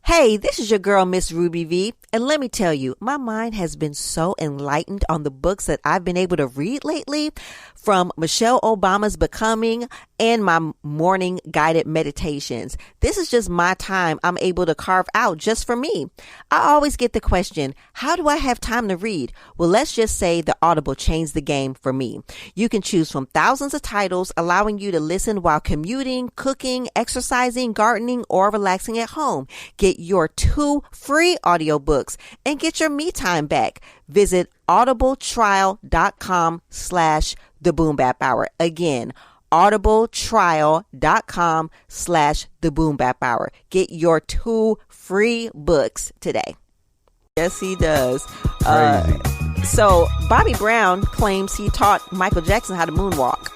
Hey, this is your girl, Miss Ruby V, and let me tell you, my mind has been so enlightened on the books that I've been able to read lately, from Michelle Obama's Becoming and my morning guided meditations. This is just my time I'm able to carve out just for me. I always get the question, how do I have time to read? Well, let's just say the Audible changed the game for me. You can choose from thousands of titles, allowing you to listen while commuting, cooking, exercising, gardening, or relaxing at home. Get your 2 free audiobooks and get your me time back. Visit audibletrial.com/the Boom Bap Hour. Again, audibletrial.com/the Boom Bap Hour. Get your 2 free books today. Yes, he does. Crazy. So Bobby Brown claims he taught Michael Jackson how to moonwalk.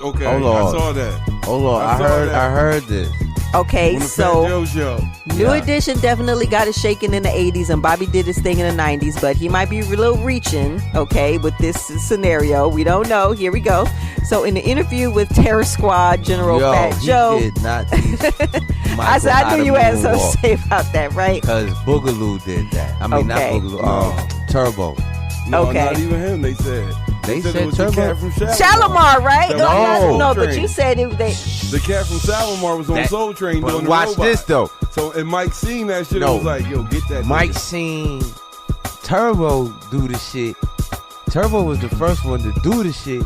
Okay, Hold on. I saw that. Hold on, I heard this. Okay, On the so Fat Joe show. New Yeah. Edition definitely got it shaken in the 80s, and Bobby did his thing in the 90s, but he might be a little reaching, okay, with this scenario. We don't know. Here we go. So in the interview with Terror Squad General Fat Joe, he did not teach I said, I knew you had something to say about that, right? Because Boogaloo did that. I mean, Okay. not Boogaloo, Turbo. No, Okay. not even him, they said. They it said was Turbo. the cat from Shalimar, right? No. No, but Train. you said it. The cat from Shalimar was on That- Soul Train doing But the watch robot. this, though. So, and Mike seen that shit No. and was like, yo, get that Mike nigga. seen Turbo do the shit. Turbo was the first one to do the shit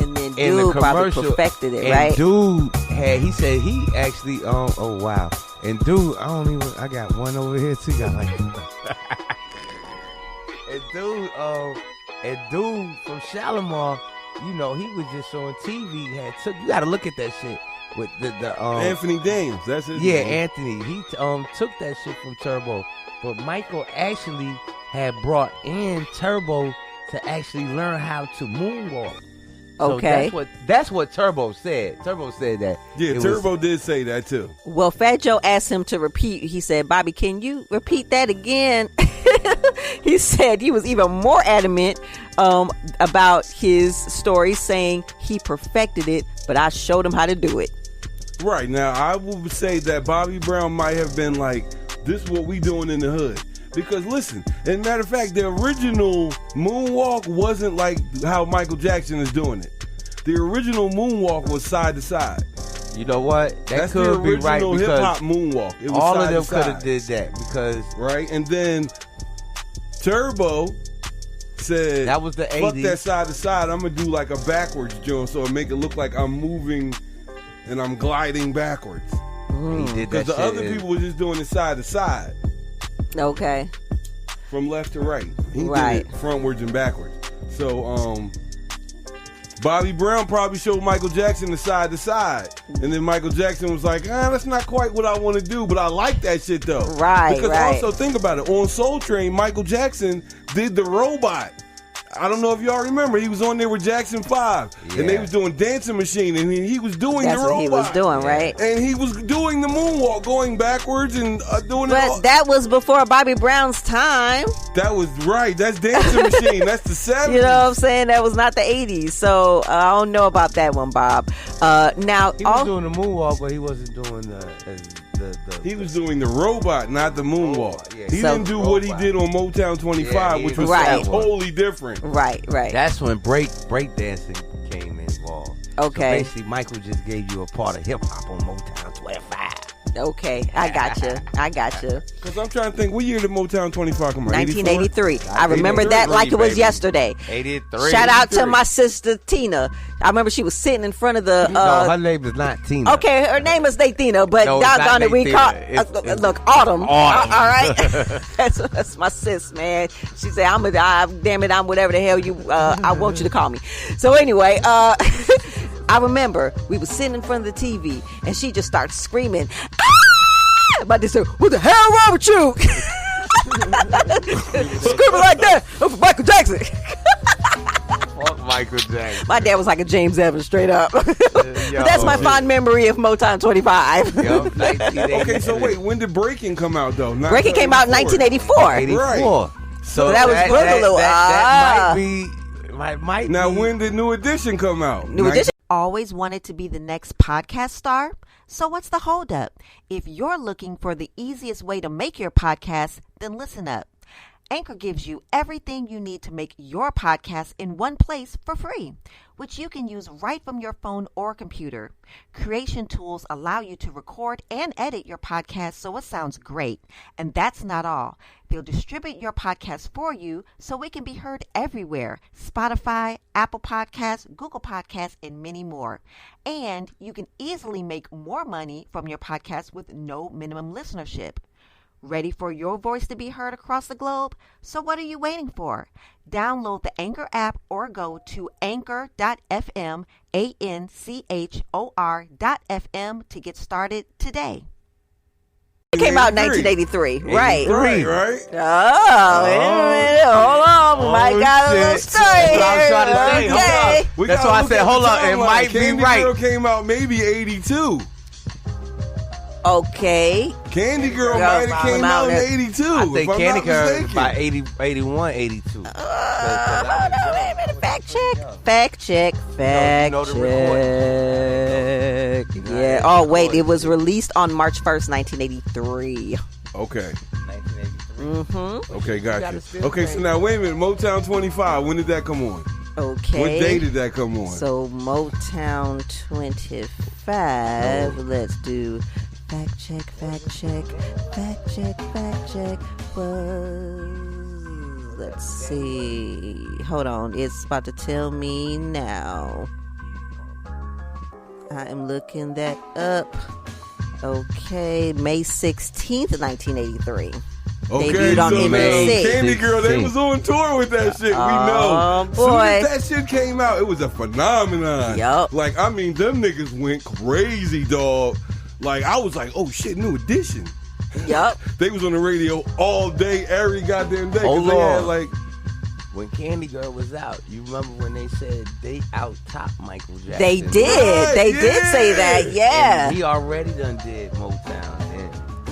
And then in the dude probably commercial. perfected it, and right? dude he said he actually, oh wow. And dude, I got one over here too. Got like, and dude from Shalimar, you know, he was just on TV. You got to look at that shit with the Anthony Dames, that's his yeah, name. Anthony. He took that shit from Turbo, but Michael actually had brought in Turbo to actually learn how to moonwalk. So Okay. that's what Turbo said. Turbo said that. Yeah, It Turbo was- did say that too. Well, Fat Joe asked him to repeat. He said, Bobby, can you repeat that again? He said he was even more adamant about his story, saying he perfected it, but I showed him how to do it. Right, now I would say that Bobby Brown might have been like, this is what we doing in the hood. Because listen, and matter of fact, the original moonwalk wasn't like how Michael Jackson is doing it. The original moonwalk was side to side. You know what? That That's the could be right original hip hop because moonwalk. It was all of side them to could side. have did that because Right, and then Turbo said, that was the fuck 80s. that side to side. I'm gonna do like a backwards joint, so it make it look like I'm moving and I'm gliding backwards. He did Because that the shit. other people were just doing it side to side, Okay. from left to right. He Right. did it frontwards and backwards. So Bobby Brown probably showed Michael Jackson the side to side, and then Michael Jackson was like, that's not quite what I want to do, but I like that shit though. Right, Because right. also think about it, on Soul Train, Michael Jackson did the robot. I don't know if y'all remember, he was on there with Jackson 5, and they Yeah. was doing Dancing Machine, and he was doing That's the robot. what he was doing, right? And he was doing the moonwalk, going backwards and doing it all. But that was before Bobby Brown's time. That was right. That's Dancing Machine. That's the 70s. You know what I'm saying? That was not the 80s. So I don't know about that one, Bob. Now, He was doing the moonwalk, but he wasn't doing the He was doing the robot, not the moonwalk. Yeah. He So- didn't do what he did on Motown 25, Yeah, which was Right. totally different. right. That's when break dancing came involved. Okay. So basically, Michael just gave you a part of hip hop on Motown 25. Okay, I got you. Because I'm trying to think, what year did Motown 25 come out? 1983. I remember 83, that like it was baby. yesterday. 83. Shout out to 83. my sister Tina. I remember she was sitting in front of the. No, her name is not Tina. Okay, her name is Nathina, but No, it's doggone not it, we Nathina. call It's- look Autumn. Autumn. All right, that's my sis, man. She said, damn it, I'm whatever the hell you I want you to call me." So anyway, I remember we was sitting in front of the TV, and she just started screaming, "Ah!" About this, what the hell wrong with you? Screaming like that. I'm from Michael Jackson. Fuck Michael Jackson. My dad was like a James Evans, straight up. But Yo. that's my fond memory of Motown 25. Yo, 1983. Okay, so wait, when did Breaking come out, though? Breaking came out in 1984. 84. So that was Boogaloo. That might be. Might Now, be. when did New Edition come out? New Edition Always wanted to be the next podcast star? So what's the holdup? If you're looking for the easiest way to make your podcast, then listen up. Anchor gives you everything you need to make your podcast in one place for free, which you can use right from your phone or computer. Creation tools allow you to record and edit your podcast so it sounds great. And that's not all. They'll distribute your podcast for you so it can be heard everywhere: Spotify, Apple Podcasts, Google Podcasts, and many more. And you can easily make more money from your podcast with no minimum listenership. Ready for your voice to be heard across the globe? So what are you waiting for? Download the Anchor app or go to anchor.fm, ANCHOR.FM to get started today. It came out in 1983, right? Right. Hold on. Mike got a little story here. That's what I'm trying to say. Okay. That's why I said, hold on, it might be Candy right. Girl came out maybe 82. Okay. Candy Girl might have came out in 82. I think Candy Girl by 80. 81, 82. Wait a minute. Fact check. know the Check. Yeah. Oh, wait. It was released on March 1st, 1983. Okay. 1983. Mm-hmm. Okay, gotcha. Okay, so now wait a minute. Motown 25. When did that come on? Okay. What day did that come on? So Motown 25. Let's do fact check. Let's see. Hold on. It's about to tell me now. I am looking that up. Okay. May 16th, 1983. Okay, Debuted on so NBC. Candy Girl, they was on tour with that shit. We know. boy. Soon as that shit came out, it was a phenomenon. Yup. Like, I mean, them niggas went crazy, dog. Like, I was like, oh shit, New Edition. Yup. They was on the radio all day, every goddamn day. 'Cause Hold they had on. like, When Candy Girl was out, you remember when they said they out-top Michael Jackson? They did. Right, They did say that. Yeah. And he already done did Motown then.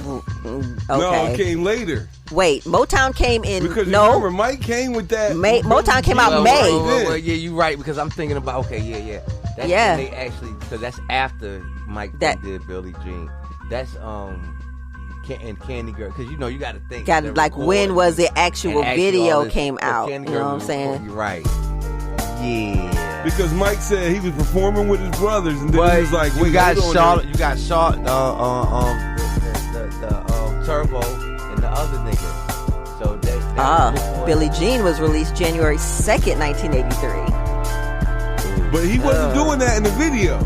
Okay. no, it came later. Wait, Motown came in. Because no. remember, Mike came with that. Motown came out May. Well, yeah, you're right, because I'm thinking about, okay, yeah. That's Yeah. when they actually, because that's after Mike That- did Billie Jean. That's, and Candy Girl, because you know you got to think. Got they're like when recording was the actual and video all this- came out? Candy You know Girl what I'm was saying? recording, you're right. Yeah. Because Mike said he was performing with his brothers, and then he was like, you wait, got hold on Shaw, there. you got Shaw, the Turbo and the other nigga. So that was before. Billie Jean was released January 2nd, 1983. But he wasn't doing that in the video.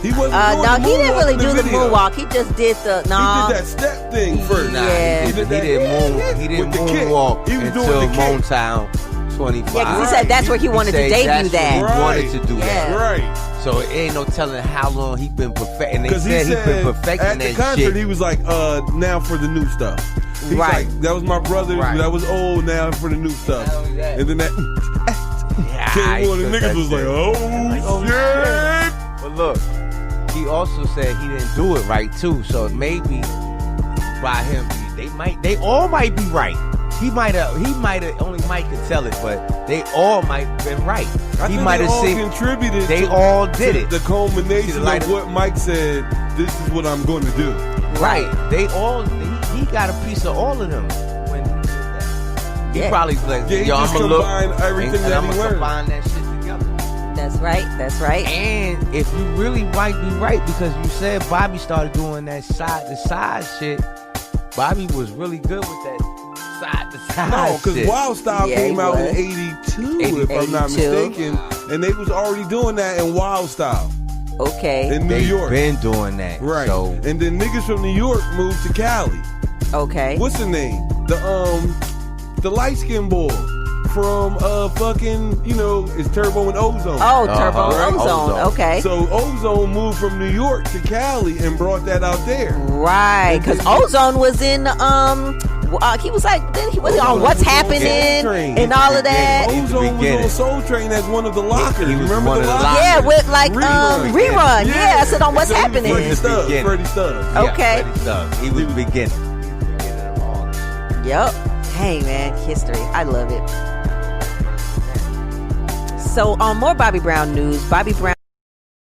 He wasn't doing No, the he didn't moonwalk really in do the video. moonwalk. He just did the He did that step thing first. Nah, Yeah. he didn't With the kick. moonwalk He was until doing the kick. Motown 25. Yeah, 'cause he said that's where he wanted to said debut that's that. where he wanted to do Yeah. that. Right. So it ain't no telling how long he been perfecting. They Because said he been perfecting at the that concert, shit. he was like, now for the new stuff. He's Right. like, that was my brother. Right. That was old. Now for the new stuff. Not only that. And then that Yeah, came on, and because niggas was like, that's it. oh, shit. But look, he also said he didn't do it right too. So maybe by him, they all might be right. He might have, only Mike could tell it, but they all might have been right. I He think might they have all seen. contributed. They to, all did to it. The culmination See the light of what Mike said. This is what I'm going to do. Right. They all. He got a piece of all of them when he did that. He Yeah. probably like, Yeah, he yo, I'm just gonna look combined everything and that I'm he gonna learned. combine that shit together. That's right. And if you really might be right, because you said Bobby started doing that side to side shit. Bobby was really good with that side to side. No, because shit. Wild Style Yeah, came he out in was. 82, if I'm not 82. mistaken. And they was already doing that in Wild Style Okay. in New They've York. been doing that. Right. So And then niggas from New York moved to Cali. Okay. What's the name? The light-skinned boy from fucking, it's Turbo and Ozone. Oh, Turbo right. Ozone. Ozone. Okay. So Ozone moved from New York to Cali and brought that out there. Right, because Ozone was in he was like, then he was on Ozone What's was on Happening Soul Train. and all of that. In the Ozone was on beginning. Soul Train as one of the lockers. He was Remember one the of the lockers? Yeah, with like rerun. Yeah. Yeah, I said on What's So he was Happening. Freddie Stubbs. Beginning. Freddie Stubbs. yeah, Okay. Freddie Stubbs. He was beginning. Of all this. Yep. Hey man, history. I love it. So on more Bobby Brown news, Bobby Brown